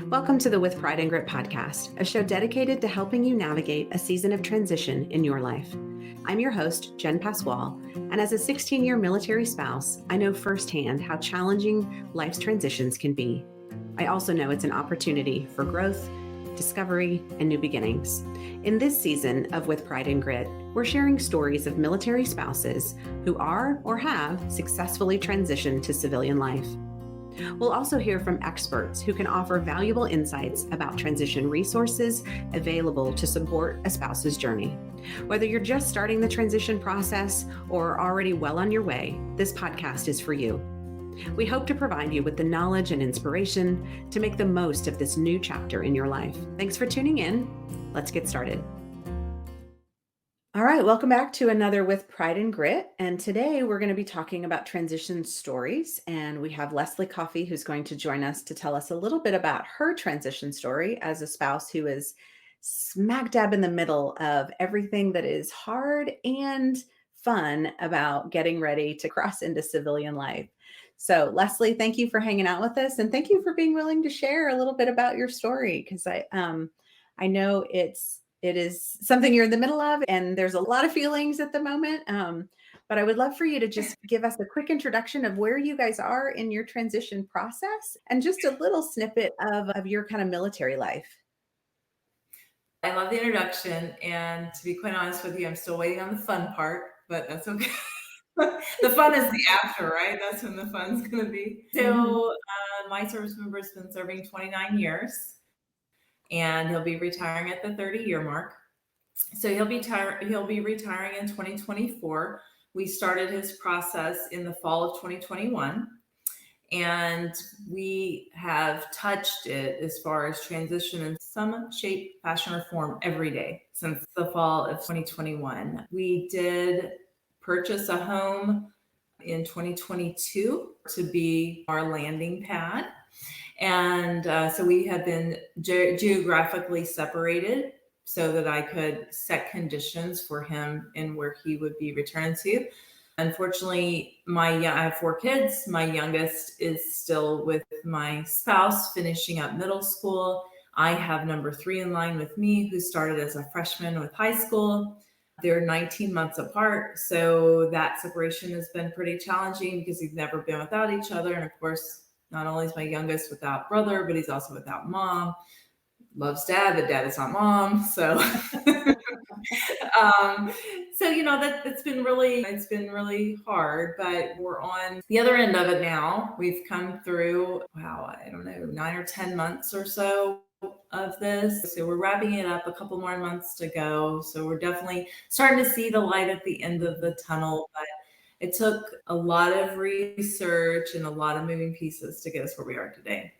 Welcome to the With Pride and Grit podcast, a show dedicated to helping you navigate a season of transition in your life. I'm your host, Jen Pasquale, and as a 16-year military spouse, I know firsthand how challenging life's transitions can be. I also know it's an opportunity for growth, discovery, and new beginnings. In this season of With Pride and Grit, we're sharing stories of military spouses who are or have successfully transitioned to civilian life. We'll also hear from experts who can offer valuable insights about transition resources available to support a spouse's journey. Whether you're just starting the transition process or already well on your way, this podcast is for you. We hope to provide you with the knowledge and inspiration to make the most of this new chapter in your life. Thanks for tuning in. Let's get started. All right, welcome back to another With Pride and Grit. And today we're going to be talking about transition stories. And we have Leslie Coffey, who's going to join us to tell us a little bit about her transition story as a spouse who is smack dab in the middle of everything that is hard and fun about getting ready to cross into civilian life. So Leslie, thank you for hanging out with us. And thank you for being willing to share a little bit about your story, because I know it is something you're in the middle of, and there's a lot of feelings at the moment. But I would love for you to just give us a quick introduction of where you guys are in your transition process and just a little snippet of your kind of military life. I love the introduction. And to be quite honest with you, I'm still waiting on the fun part, but that's okay. The fun is the after, right? That's when the fun's going to be. So my service member has been serving 29 years. And he'll be retiring at the 30-year mark. So he'll be retiring in 2024. We started his process in the fall of 2021, and we have touched it as far as transition in some shape, fashion, or form every day since the fall of 2021. We did purchase a home in 2022 to be our landing pad. And so we have been geographically separated so that I could set conditions for him and where he would be returned to. Unfortunately, I have 4 kids. My youngest is still with my spouse, finishing up middle school. I have number 3 in line with me, who started as a freshman with high school. They're 19 months apart. So that separation has been pretty challenging because we've never been without each other. And of course, not only is my youngest without brother, but he's also without mom. Loves dad, but dad is not mom. So, it's been really hard, but we're on the other end of it now. We've come through, 9 or 10 months or so of this. So we're wrapping it up, a couple more months to go. So we're definitely starting to see the light at the end of the tunnel, but it took a lot of research and a lot of moving pieces to get us where we are today.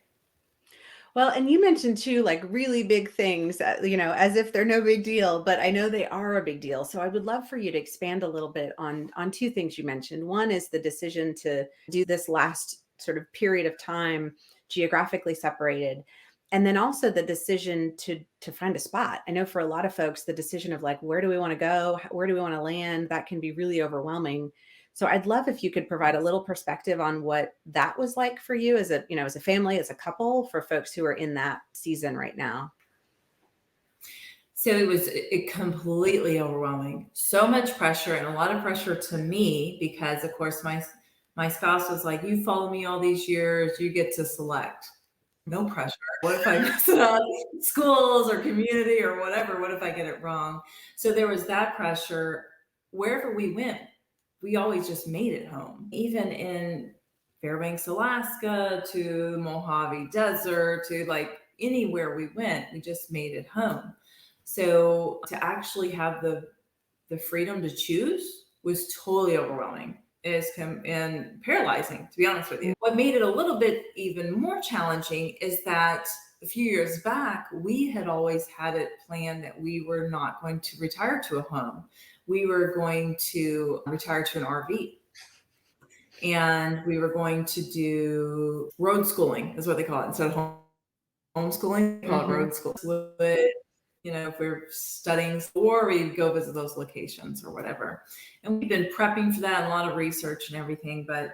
Well, and you mentioned too, like really big things, as if they're no big deal, but I know they are a big deal. So I would love for you to expand a little bit on 2 things you mentioned. One is the decision to do this last sort of period of time geographically separated. And then also the decision to find a spot. I know for a lot of folks, the decision of like, where do we want to go? Where do we want to land? That can be really overwhelming. So I'd love if you could provide a little perspective on what that was like for you as a family, as a couple, for folks who are in that season right now. So it was completely overwhelming. So much pressure, and a lot of pressure to me because, of course, my spouse was like, you follow me all these years, you get to select. No pressure. What if I mess it up? Schools or community or whatever. What if I get it wrong? So there was that pressure. Wherever we went, we always just made it home. Even in Fairbanks, Alaska, to Mojave Desert, to like anywhere we went, we just made it home. So to actually have the freedom to choose was totally overwhelming. And paralyzing, to be honest with you. What made it a little bit even more challenging is that a few years back, we had always had it planned that we were not going to retire to a home. We were going to retire to an RV. And we were going to do road schooling, is what they call it. Instead of homeschooling, they call it road school. If we're studying, or we'd go visit those locations or whatever. And we've been prepping for that, a lot of research and everything. But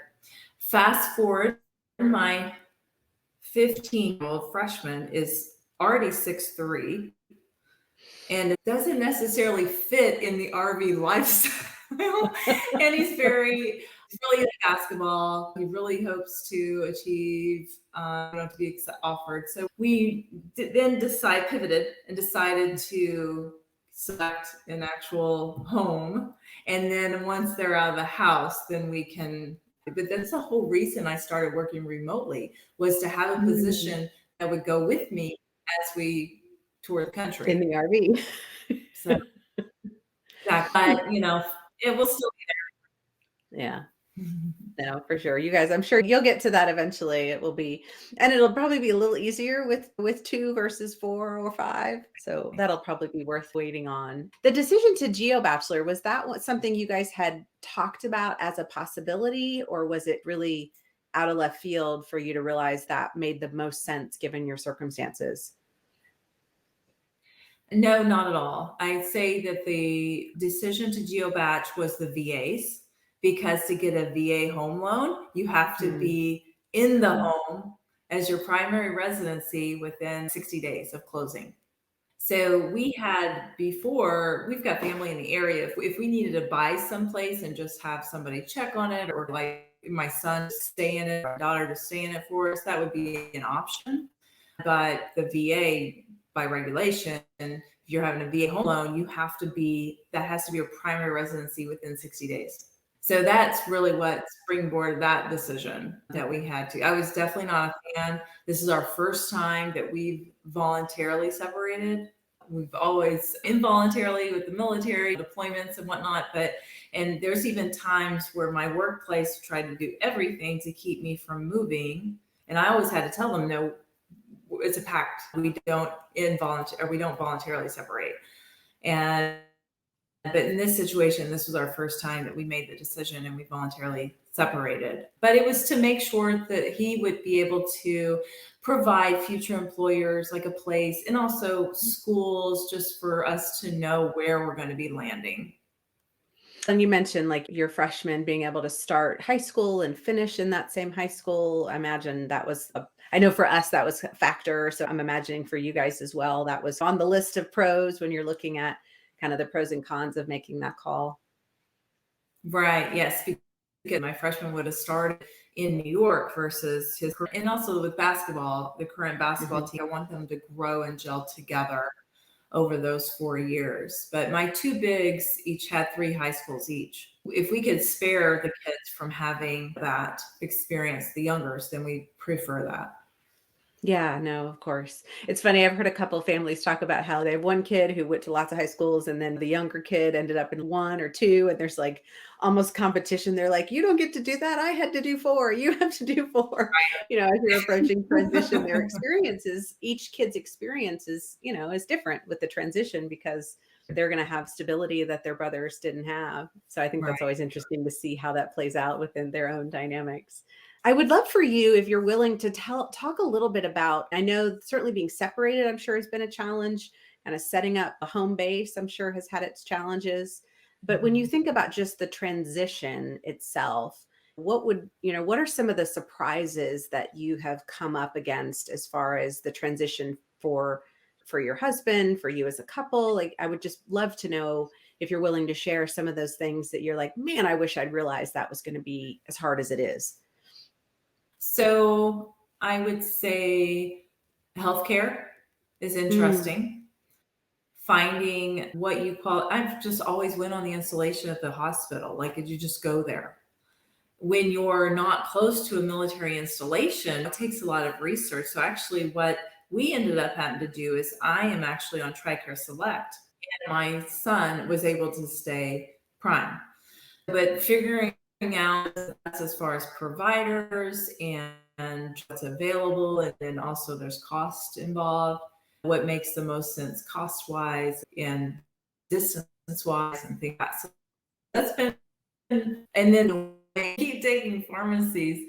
fast forward, my 15-year-old freshman is already 6'3", and it doesn't necessarily fit in the RV lifestyle. And he's really into basketball. He really hopes to achieve, to be offered. So we then pivoted and decided to select an actual home. And then once they're out of the house, then we can, but that's the whole reason I started working remotely, was to have a position that would go with me as we tour the country. In the RV. So, but it will still be there. Yeah. Mm-hmm. No, for sure. You guys, I'm sure you'll get to that eventually. It will be, and it'll probably be a little easier with 2 versus 4 or 5. So that'll probably be worth waiting on. The decision to GeoBachelor, was that something you guys had talked about as a possibility, or was it really out of left field for you to realize that made the most sense given your circumstances? No, not at all. I'd say that the decision to GeoBatch was the VAs, because to get a VA home loan, you have to be in the home as your primary residency within 60 days of closing. So we've got family in the area. If we needed to buy someplace and just have somebody check on it, or like my son to stay in it, our daughter to stay in it for us, that would be an option. But the VA, by regulation, if you're having a VA home loan, that has to be your primary residency within 60 days. So that's really what springboarded that decision that we had to. I was definitely not a fan. This is our first time that we've voluntarily separated. We've always involuntarily with the military deployments and whatnot, and there's even times where my workplace tried to do everything to keep me from moving. And I always had to tell them, no, it's a pact. We don't voluntarily separate. But in this situation, this was our first time that we made the decision and we voluntarily separated. But it was to make sure that he would be able to provide future employers like a place, and also schools, just for us to know where we're going to be landing. And you mentioned like your freshmen being able to start high school and finish in that same high school. I imagine that was I know for us that was a factor. So I'm imagining for you guys as well, that was on the list of pros when you're looking at kind of the pros and cons of making that call. Right. Yes. Because my freshman would have started in New York versus and also with basketball, the current basketball team, I want them to grow and gel together over those 4 years. But my 2 bigs each had 3 high schools each. If we could spare the kids from having that experience, the youngers, then we prefer that. Yeah, no, of course. It's funny. I've heard a couple of families talk about how they have one kid who went to lots of high schools, and then the younger kid ended up in 1 or 2, and there's like almost competition. They're like, you don't get to do that. I had to do 4. You have to do 4. As you're approaching transition, their experiences, each kid's experience is different with the transition, because they're going to have stability that their brothers didn't have. So I think that's always interesting to see how that plays out within their own dynamics. I would love for you, if you're willing, to talk a little bit about, I know certainly being separated, I'm sure has been a challenge, and setting up a home base, I'm sure has had its challenges. But when you think about just the transition itself, what are some of the surprises that you have come up against as far as the transition for your husband, for you as a couple? Like, I would just love to know if you're willing to share some of those things that you're like, man, I wish I'd realized that was going to be as hard as it is. So I would say healthcare is interesting. Finding what you call, I've just always went on the installation at the hospital. Like, did you just go there? When you're not close to a military installation, it takes a lot of research. So actually what we ended up having to do is, I am actually on TRICARE Select, and my son was able to stay prime. But figuring out as far as providers and what's available, and then also there's cost involved, what makes the most sense cost wise and distance wise and things like that. So that's been, and then we keep taking pharmacies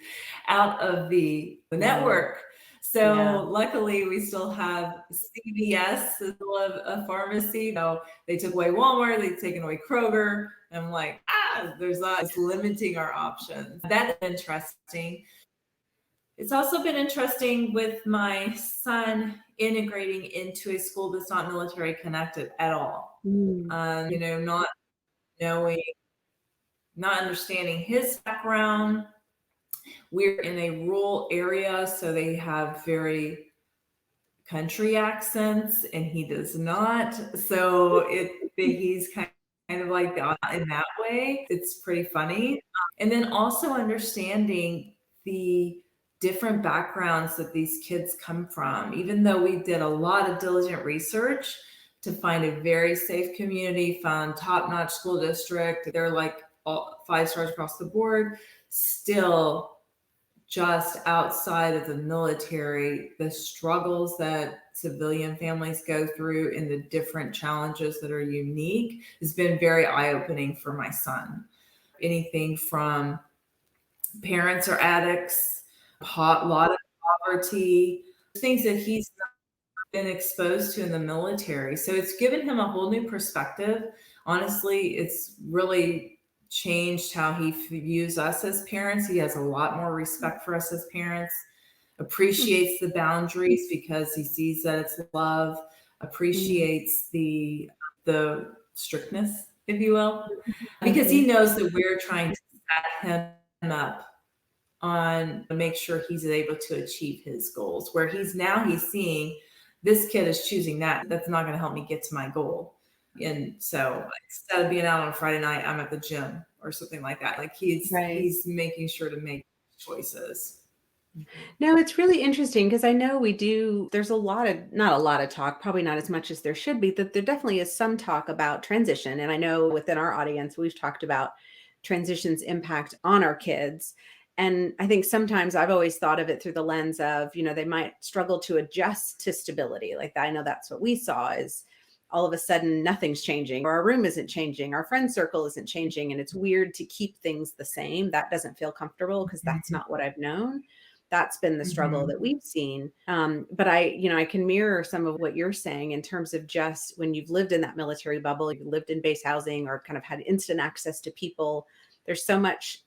out of the network. So luckily we still have CVS as a pharmacy. They took away Walmart, they've taken away Kroger. I'm like, there's not, it's limiting our options. That is interesting. It's also been interesting with my son integrating into a school that's not military connected at all. Mm. Not knowing, not understanding his background. We're in a rural area, so they have very country accents, and he does not. So he's kind of like in that way. It's pretty funny. And then also understanding the different backgrounds that these kids come from. Even though we did a lot of diligent research to find a very safe community, found top-notch school district, they're like all 5 stars across the board, still just outside of the military, the struggles that civilian families go through and the different challenges that are unique has been very eye-opening for my son. Anything from parents are addicts, a lot of poverty, things that he's not been exposed to in the military. So it's given him a whole new perspective. Honestly, it's really changed how he views us as parents. He has a lot more respect for us as parents, appreciates the boundaries because he sees that it's love, appreciates the strictness, if you will, because he knows that we're trying to set him up on to make sure he's able to achieve his goals, where he's seeing this kid is choosing that's not going to help me get to my goal. And so instead of being out on a Friday night, I'm at the gym or something like that. Like he's making sure to make choices. No, it's really interesting because I know there's not a lot of talk, probably not as much as there should be, that there definitely is some talk about transition. And I know within our audience, we've talked about transition's impact on our kids. And I think sometimes I've always thought of it through the lens of, they might struggle to adjust to stability. Like I know that's what we saw is all of a sudden nothing's changing, or our room isn't changing, our friend circle isn't changing. And it's weird to keep things the same. That doesn't feel comfortable because that's not what I've known. That's been the struggle that we've seen. But I can mirror some of what you're saying in terms of just when you've lived in that military bubble, you've lived in base housing or kind of had instant access to people. There's so much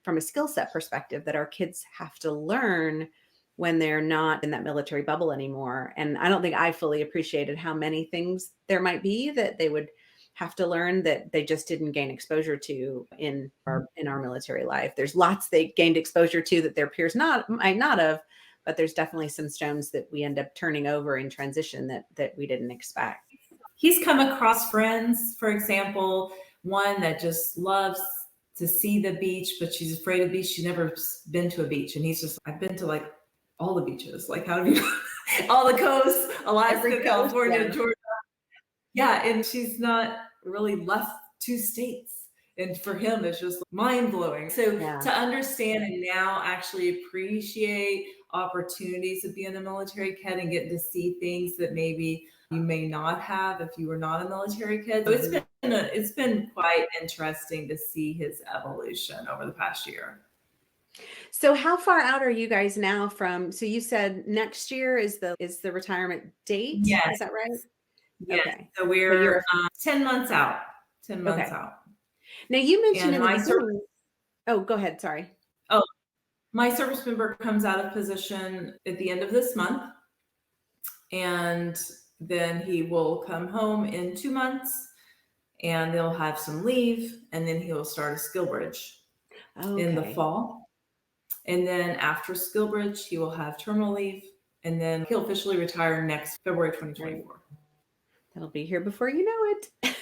from a skill set perspective that our kids have to learn when they're not in that military bubble anymore. And I don't think I fully appreciated how many things there might be that they would have to learn that they just didn't gain exposure to in our military life. There's lots they gained exposure to that their peers might not have, but there's definitely some stones that we end up turning over in transition that we didn't expect. He's come across friends, for example, one that just loves to see the beach, but she's afraid of beach. She's never been to a beach. And he's just, I've been to like all the beaches. Like, how do you, all the coasts, Alaska, California, Georgia. Yeah. And she's not really left 2 states. And for him, it's just mind blowing. So to understand and now actually appreciate opportunities of being a military kid and getting to see things that maybe you may not have if you were not a military kid. So it's been quite interesting to see his evolution over the past year. So how far out are you guys now from, so you said next year is the retirement date? Yes. Is that right? Yes. Okay. So we're 10 months out. 10 months out. Now you mentioned in the beginning. Oh, go ahead. Sorry. Oh, my service member comes out of position at the end of this month. And then he will come home in 2 months and they'll have some leave. And then he will start a SkillBridge in the fall. And then after SkillBridge, he will have terminal leave. And then he'll officially retire next February 2024. That'll be here before you know it.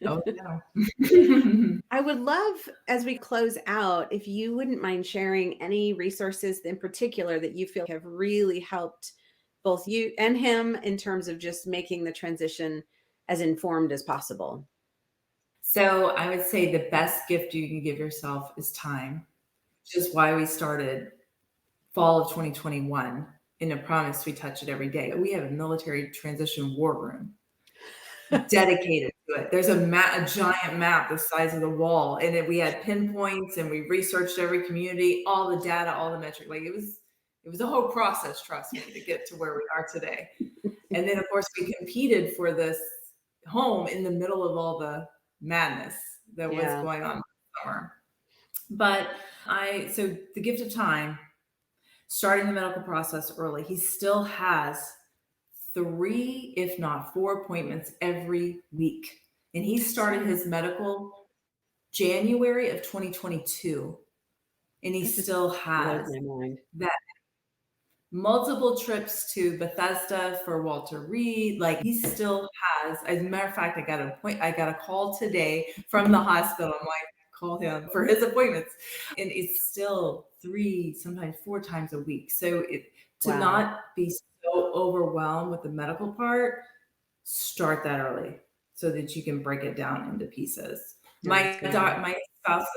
Oh, no. I would love, as we close out, if you wouldn't mind sharing any resources in particular that you feel have really helped both you and him in terms of just making the transition as informed as possible. So I would say the best gift you can give yourself is time, which is why we started fall of 2021 in a promise we touch it every day. We have a military transition war room dedicated to it. There's a giant map the size of the wall, and we had pinpoints, and we researched every community, all the data, all the metrics. Like it was a whole process, trust me, to get to where we are today. And then of course we competed for this home in the middle of all the madness that was going on this summer. But so the gift of time, starting the medical process early. He still has 3, if not 4 appointments every week. And he started his medical January of 2022, and he That just still blows has my mind. that multiple trips to Bethesda for Walter Reed. Like he still has, as a matter of fact, I got a call today from the hospital. I'm like, call him for his appointments. And it's still 3, sometimes 4 times a week. So to Wow. not be so overwhelmed with the medical part, start that early so that you can break it down into pieces. No, My that's good. my spouse's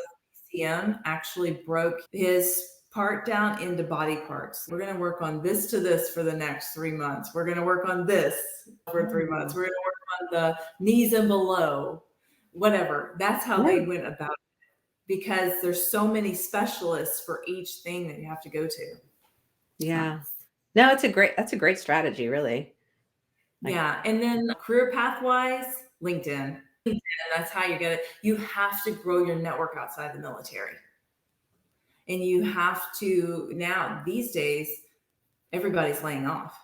PCM actually broke his part down into body parts. We're going to work on this to this for the next 3 months. We're going to work on this for 3 months. We're going to work on the knees and below, whatever. That's how they went about it, because there's so many specialists for each thing that you have to go to. Yeah. No, that's a great strategy, really. Yeah. And then career path wise, LinkedIn. And that's how you get it. You have to grow your network outside the military. And you have to, now these days, everybody's laying off.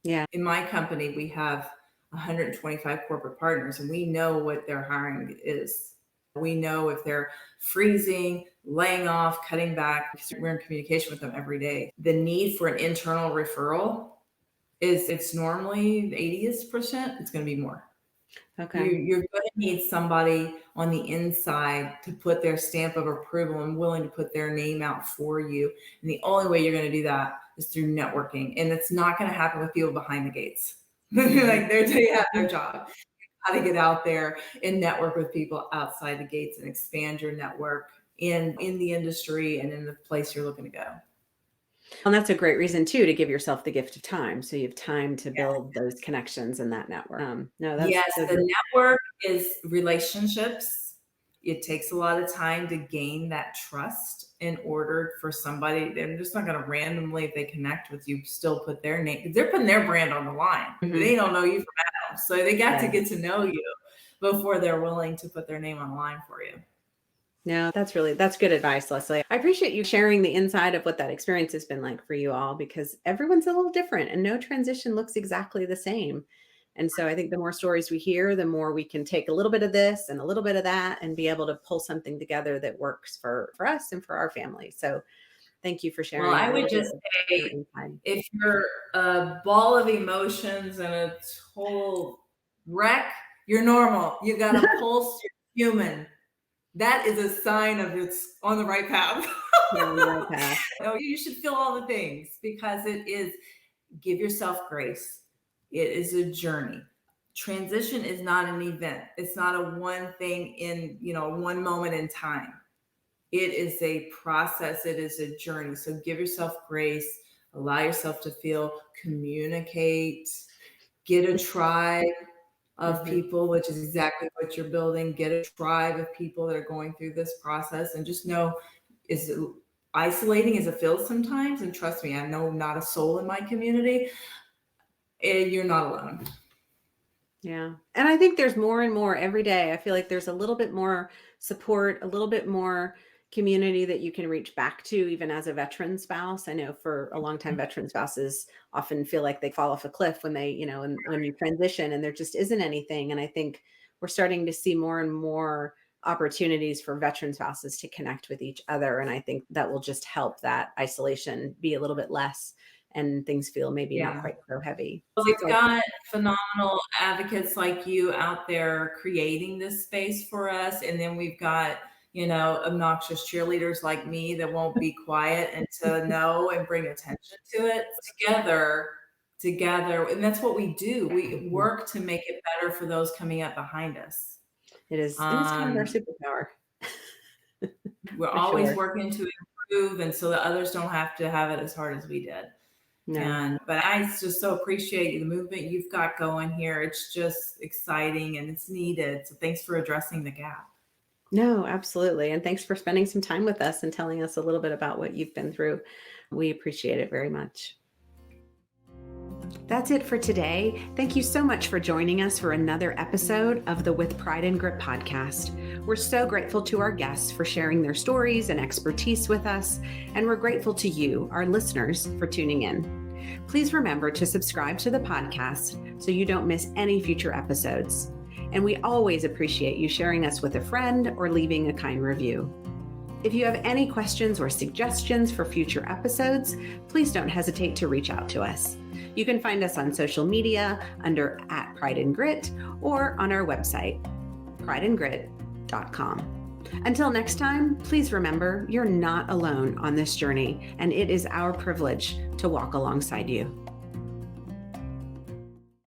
Yeah. In my company, we have 125 corporate partners, and we know what their hiring is. We know if they're freezing, laying off, cutting back. We're in communication with them every day. The need for an internal referral it's normally the 80th%, it's going to be more. Okay. You're going to need somebody on the inside to put their stamp of approval and willing to put their name out for you. And the only way you're going to do that is through networking. And it's not going to happen with people behind the gates. Like they have their job. How to get out there and network with people outside the gates and expand your network in the industry and in the place you're looking to go. And that's a great reason too to give yourself the gift of time. So you have time to build those connections in that network. No, that's Yes, the network is relationships. It takes a lot of time to gain that trust in order for somebody. They're just not going to randomly, if they connect with you, still put their name. They're putting their brand on the line. They don't know you from Adam, so they got to get to know you before they're willing to put their name on the line for you. No, that's good advice, Leslie. I appreciate you sharing the inside of what that experience has been like for you all, because everyone's a little different and no transition looks exactly the same. And so I think the more stories we hear, the more we can take a little bit of this and a little bit of that and be able to pull something together that works for us and for our family. So thank you for sharing. Well, I would just say, if you're a ball of emotions and a total wreck, you're normal. You got a pulse, you're human. That is a sign of it's on the right path. Oh, you should feel all the things, because it is, give yourself grace. It is a journey. Transition is not an event. It's not a one thing in, one moment in time. It is a process. It is a journey. So give yourself grace, allow yourself to feel, communicate, get a tribe of people, which is exactly what you're building. Get a tribe of people that are going through this process, and just know, is isolating as it feels sometimes. And trust me, I know not a soul in my community. You're not alone. Yeah. And I think there's more and more every day. I feel like there's a little bit more support, a little bit more community that you can reach back to, even as a veteran spouse. I know for a long time, veteran spouses often feel like they fall off a cliff when they, when you transition and there just isn't anything. And I think we're starting to see more and more opportunities for veteran spouses to connect with each other. And I think that will just help that isolation be a little bit less and things feel maybe not quite so heavy. We've got phenomenal advocates like you out there creating this space for us. And then we've got, obnoxious cheerleaders like me that won't be quiet and to know and bring attention to it together. And that's what we do. We work to make it better for those coming up behind us. It is kind of our superpower. We're always working to improve, and so the others don't have to have it as hard as we did. No. But I just so appreciate the movement you've got going here. It's just exciting and it's needed. So thanks for addressing the gap. No, absolutely. And thanks for spending some time with us and telling us a little bit about what you've been through. We appreciate it very much. That's it for today. Thank you so much for joining us for another episode of the With Pride and Grit podcast. We're so grateful to our guests for sharing their stories and expertise with us, and we're grateful to you, our listeners, for tuning in. Please remember to subscribe to the podcast so you don't miss any future episodes. And we always appreciate you sharing us with a friend or leaving a kind review. If you have any questions or suggestions for future episodes, please don't hesitate to reach out to us. You can find us on social media under @PrideandGrit or on our website, prideandgrit.com. Until next time, please remember you're not alone on this journey, and it is our privilege to walk alongside you.